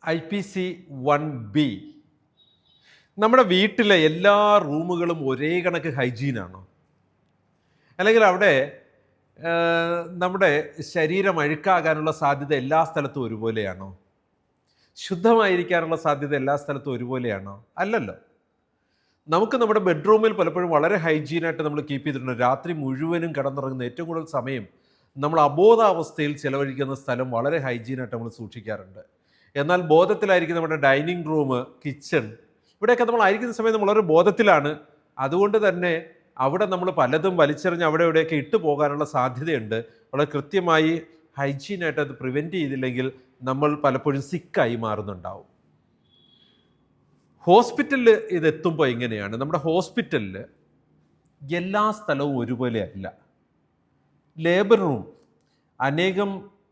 IPC1B നമ്മുടെ വീട്ടിലെ എല്ലാ റൂമുകളും ഒരേ കണക്ക് ഹൈജീനാണോ? അല്ലെങ്കിൽ അവിടെ നമ്മുടെ ശരീരം അഴുക്കാകാനുള്ള സാധ്യത എല്ലാ സ്ഥലത്തും ഒരുപോലെയാണോ? ശുദ്ധമായിരിക്കാനുള്ള സാധ്യത എല്ലാ സ്ഥലത്തും ഒരുപോലെയാണോ? അല്ലല്ലോ. നമുക്ക് നമ്മുടെ ബെഡ്റൂമിൽ പലപ്പോഴും വളരെ ഹൈജീനായിട്ട് നമ്മൾ കീപ്പ് ചെയ്തിട്ടുണ്ട്. രാത്രി മുഴുവനും കിടന്നുറങ്ങുന്ന ഏറ്റവും കൂടുതൽ സമയം നമ്മൾ അബോധാവസ്ഥയിൽ ചിലവഴിക്കുന്ന സ്ഥലം വളരെ ഹൈജീനായിട്ട് നമ്മൾ സൂക്ഷിക്കാറുണ്ട്. എന്നാൽ ബോധത്തിലായിരിക്കും നമ്മുടെ ഡൈനിങ് റൂം, കിച്ചൺ, ഇവിടെയൊക്കെ നമ്മൾ ആയിരിക്കുന്ന സമയത്ത് നമ്മൾ വളരെ ബോധത്തിലാണ്. അതുകൊണ്ട് തന്നെ അവിടെ നമ്മൾ പലതും വലിച്ചെറിഞ്ഞ് അവിടെ ഇവിടെയൊക്കെ ഇട്ട് പോകാനുള്ള സാധ്യതയുണ്ട്. വളരെ കൃത്യമായി ഹൈജീനായിട്ട് അത് പ്രിവെൻറ്റ് ചെയ്തില്ലെങ്കിൽ നമ്മൾ പലപ്പോഴും സിക്കായി മാറുന്നുണ്ടാവും. ഹോസ്പിറ്റലിൽ ഇതെത്തുമ്പോൾ എങ്ങനെയാണ്? നമ്മുടെ ഹോസ്പിറ്റലിൽ എല്ലാ സ്ഥലവും ഒരുപോലെ അല്ല. ലേബർ റൂം അനേകം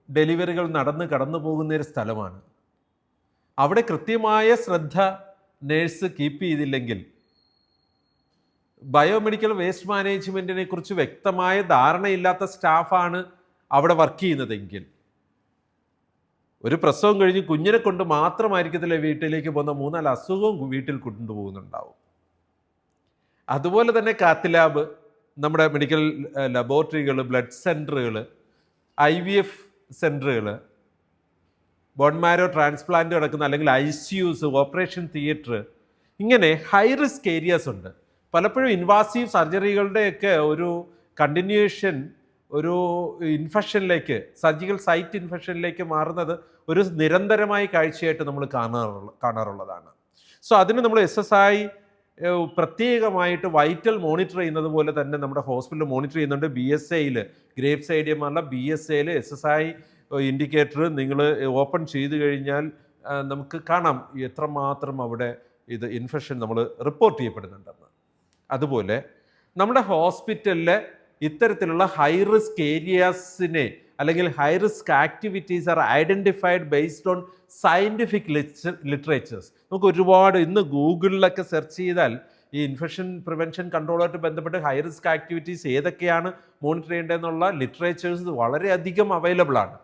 ഡെലിവറികൾ നടന്ന് കടന്നു പോകുന്ന ഒരു സ്ഥലമാണ്. അവിടെ കൃത്യമായ ശ്രദ്ധ നേഴ്സ് കീപ്പ് ചെയ്തില്ലെങ്കിൽ, ബയോമെഡിക്കൽ വേസ്റ്റ് മാനേജ്മെൻറ്റിനെ കുറിച്ച് വ്യക്തമായ ധാരണയില്ലാത്ത സ്റ്റാഫാണ് അവിടെ വർക്ക് ചെയ്യുന്നതെങ്കിൽ, ഒരു പ്രസവം കഴിഞ്ഞ് കുഞ്ഞിനെ കൊണ്ട് മാത്രമായിരിക്കത്തില്ല വീട്ടിലേക്ക് പോകുന്ന 3-4 അസുഖവും വീട്ടിൽ കൊണ്ടുപോകുന്നുണ്ടാവും. അതുപോലെ തന്നെ കാത്ത് ലാബ്, നമ്മുടെ മെഡിക്കൽ ലബോറട്ടറികൾ, ബ്ലഡ് സെൻറ്ററുകൾ, IVF സെൻറ്ററുകൾ, ബോൺമാരോ ട്രാൻസ്പ്ലാന്റ് നടക്കുന്ന അല്ലെങ്കിൽ ICUs, ഓപ്പറേഷൻ തിയേറ്റർ, ഇങ്ങനെ ഹൈ റിസ്ക് ഏരിയാസ് ഉണ്ട്. പലപ്പോഴും ഇൻവാസീവ് സർജറികളുടെയൊക്കെ ഒരു കണ്ടിന്യൂവേഷൻ ഒരു ഇൻഫെക്ഷനിലേക്ക്, സർജിക്കൽ സൈറ്റ് ഇൻഫെക്ഷനിലേക്ക് മാറുന്നത് ഒരു നിരന്തരമായ കാഴ്ചയായിട്ട് നമ്മൾ കാണാറുള്ളതാണ്. സോ അതിന് നമ്മൾ SSI പ്രത്യേകമായിട്ട് വൈറ്റൽ മോണിറ്റർ ചെയ്യുന്നത് പോലെ തന്നെ നമ്മുടെ ഹോസ്പിറ്റൽ മോണിറ്റർ ചെയ്യുന്നുണ്ട്. BSAയിൽ, ഗ്രേവ്സ് ഐഡിയമാരുടെ BSAയിൽ SSI ഇൻഡിക്കേറ്റർ നിങ്ങൾ ഓപ്പൺ ചെയ്ത് കഴിഞ്ഞാൽ നമുക്ക് കാണാം എത്രമാത്രം അവിടെ ഇത് ഇൻഫെക്ഷൻ നമ്മൾ റിപ്പോർട്ട് ചെയ്യപ്പെടുന്നുണ്ടെന്ന്. അതുപോലെ നമ്മുടെ ഹോസ്പിറ്റലിലെ ഇത്തരത്തിലുള്ള ഹൈ റിസ്ക് ഏരിയാസിനെ അല്ലെങ്കിൽ high risk activities are identified based on scientific literatures. നമുക്ക് ഒരുപാട് ഇന്ന് ഗൂഗിളിലൊക്കെ സെർച്ച് ചെയ്താൽ ഈ ഇൻഫെക്ഷൻ പ്രിവെൻഷൻ കൺട്രോളുമായിട്ട് ബന്ധപ്പെട്ട് ഹൈ റിസ്ക് ആക്ടിവിറ്റീസ് ഏതൊക്കെയാണ് മോണിറ്റർ ചെയ്യേണ്ടതെന്നുള്ള ലിറ്ററേച്ചേഴ്സ് വളരെയധികം അവൈലബിൾ ആണ്.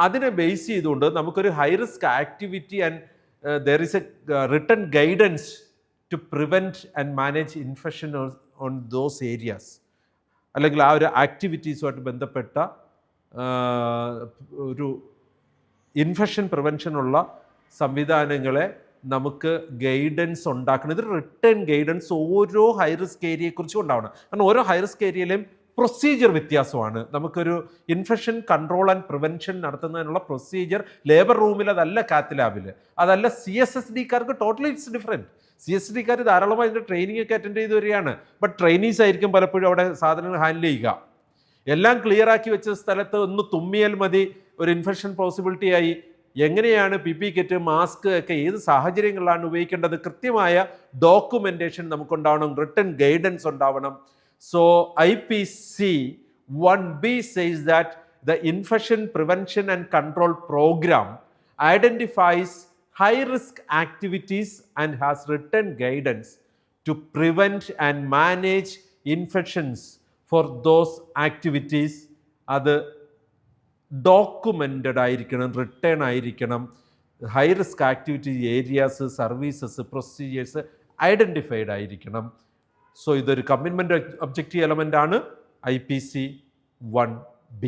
അതിനെ ബേസ് ചെയ്തുകൊണ്ട് നമുക്കൊരു high risk activity and there is a written guidance to prevent and manage infection on those areas, അല്ലെങ്കിൽ ആ ഒരു ആക്ടിവിറ്റീസുമായിട്ട് ബന്ധപ്പെട്ട ഒരു ഇൻഫെക്ഷൻ പ്രിവെൻഷനുള്ള സംവിധാനങ്ങളെ നമുക്ക് ഗൈഡൻസ് ഉണ്ടാക്കണം. ഇതൊരു റിട്ടേൺ ഗൈഡൻസ് ഓരോ ഹൈ റിസ്ക് ഏരിയയെക്കുറിച്ചും ഉണ്ടാവണം. കാരണം ഓരോ ഹൈ റിസ്ക് ഏരിയയിലെയും പ്രൊസീജിയർ വ്യത്യാസമാണ്. നമുക്കൊരു ഇൻഫെക്ഷൻ കൺട്രോൾ ആൻഡ് പ്രിവെൻഷൻ നടത്തുന്നതിനുള്ള പ്രൊസീജിയർ ലേബർ റൂമിൽ അതല്ല, കാത്ത് ലാബിൽ അതല്ല. CSSD-കാർക്ക് ടോട്ടലി ഇറ്റ്സ് ഡിഫറെൻറ്റ്. CSSD-കാർ ധാരാളമായി ഇതിൻ്റെ ട്രെയിനിങ് ഒക്കെ അറ്റൻഡ് ചെയ്ത് വരികയാണ്. ബട്ട് ട്രെയിനീസ് ആയിരിക്കും പലപ്പോഴും അവിടെ സാധനങ്ങൾ ഹാൻഡിൽ ചെയ്യുക. എല്ലാം ക്ലിയർ ആക്കി വെച്ച സ്ഥലത്ത് ഒന്ന് തുമ്മിയാൽ മതി, ഒരു ഇൻഫെക്ഷൻ പോസിബിലിറ്റി ആയി. എങ്ങനെയാണ് PPE കിറ്റ്, മാസ്ക് ഒക്കെ ഏത് സാഹചര്യങ്ങളിലാണ് ഉപയോഗിക്കേണ്ടത്, കൃത്യമായ ഡോക്യുമെൻറ്റേഷൻ നമുക്കുണ്ടാവണം, റിട്ടൺ ഗൈഡൻസ് ഉണ്ടാവണം. So IPC1B says that the infection prevention and control program identifies high-risk activities and has written guidance to prevent and manage infections for those activities. അത് documented ആയിരിക്കണം, return ആയിരിക്കണം. High risk activity areas, services, procedures identified ആയിരിക്കണം. So ഇതൊരു commitment objective element ആണ് IPC1B.